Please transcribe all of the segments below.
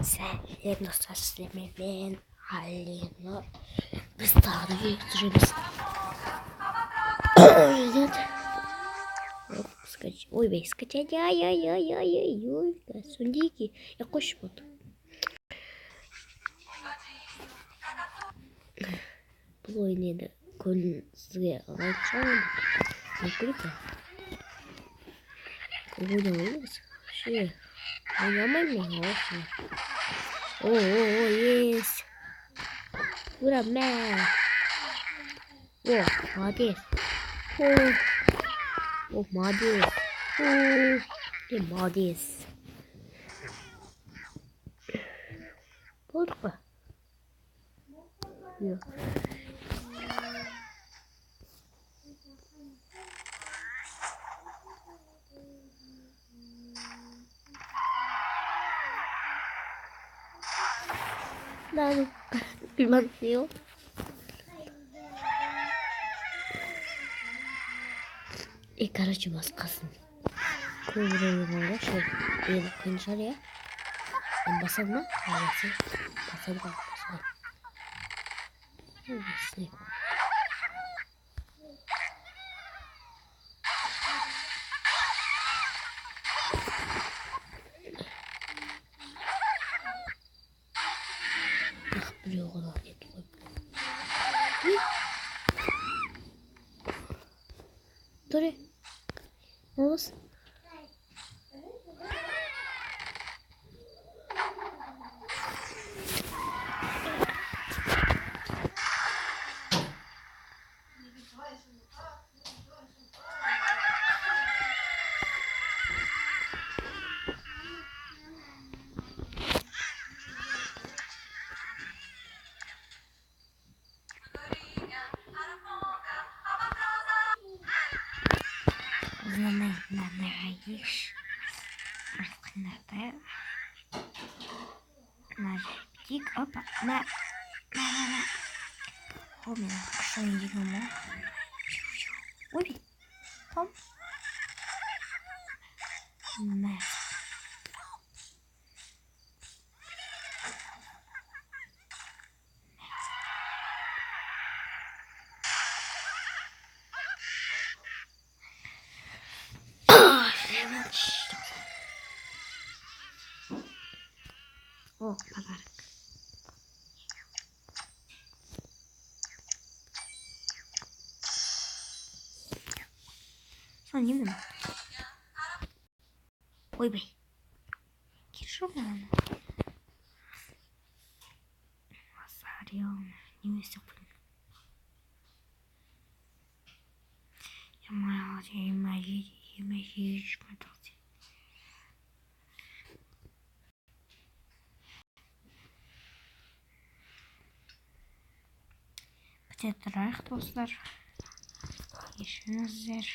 Сәлем достар, сіздермен Алина. Біз тағы жүреміз. Ойбай, скачать. Ай-ой-ой-ой-ой-ой. Сундики. Я қойшы болды. Бұл ойын енді сізге ұнайтын шығар. Көрейік. Ойнамаймыз. Ойнамаймын мен. О, есть. Ура, мя. О, молодец. О, молодец. Ты молодец. Болдық па? Да, ну, приманил. И, короче, басқасын. Көбірегі болда, шел. Енді күн шығар, я? Басам ма? Басам ба? Басам. Біреу ғана ет қойып. Төре. Олыс. Нагаешь. Раскрывай. Нажмите. Опа. На. О, меня что не видно. Ой. Том. На. О, подарок. Что, не надо? Ой, блин. Кишу, наверное. Посмотрел. Не вместе. Я моя смотрите. Где-то рах достар. Ешіңіздер.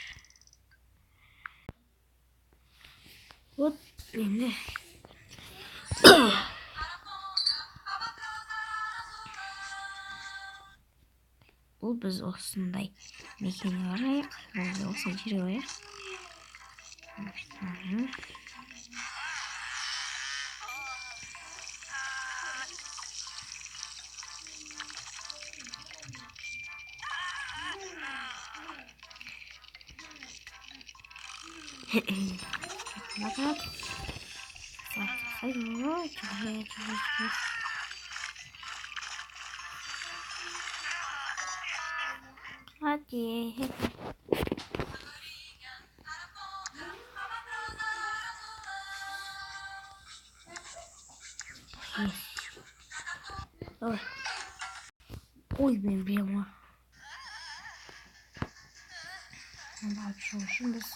Вот, енді. Бұл біз осындай мекенге барайық. Осы жерге барайық. Назад. Молодец. Ой, блин, прямо. Дальше ушибись.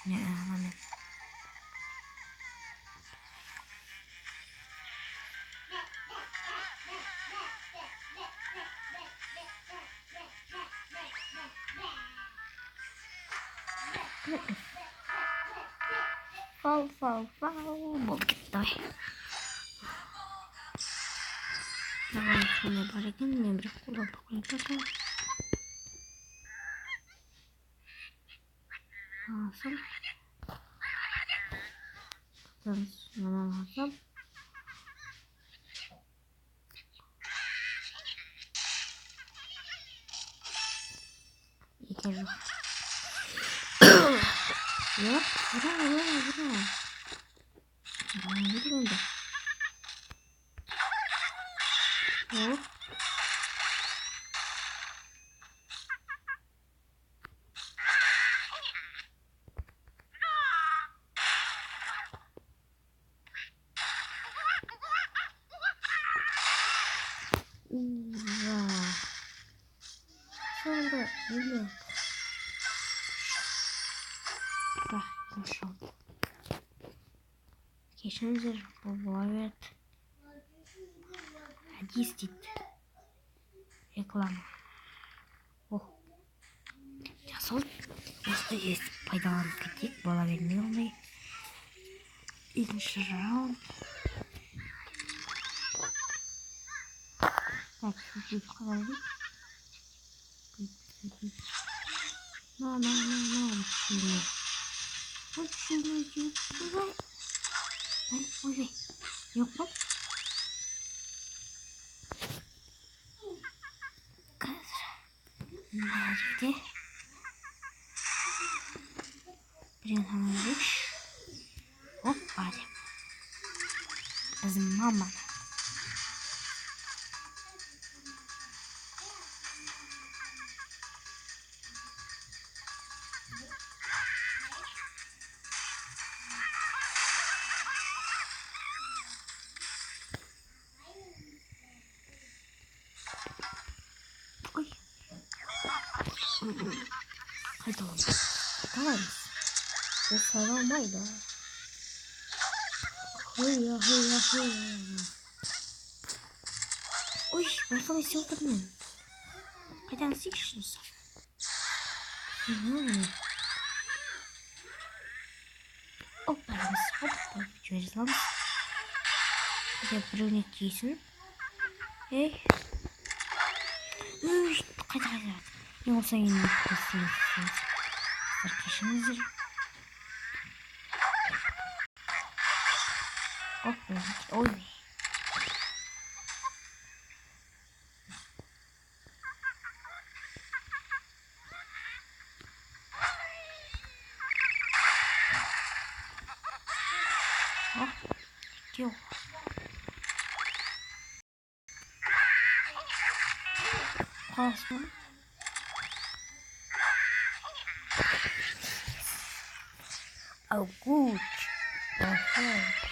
Не, момент. Фау. Болды, давай. Давай, шуны бар екен, мен бір қолдан қойып жатырмын. lazım. Bana lazım. Yeter bu. Yok, bura. Yürüyün de. Yok. Sonra yine. Bak, hoş oldu. Geçen zırh bu evet. Hadi istit. Reklam. Oh. Jasol. Nasıl есть пайдаланып кетейік. Бола бермей ондай. Екінші раунд. Так, чуть-чуть қалайық. На. Почему? Давай. Ой. Yok mu? Nerede? Bir yanılmış. Hop hadi. Kızım mama. Oy. Hadi oğlum. Tamam. Bu sarılmaydı. Hıya. Oy. Başka şey oldu mu? Kaçan sıkışırız. Hoppa. Çözeceğiz. Hadi brownie giysin. Hey. Kaç. Yoksa yine kısıyorsunuz. Arkadaşınızdır. Hoppa. Oy. Yok. Kasma. Oh gut. Aha.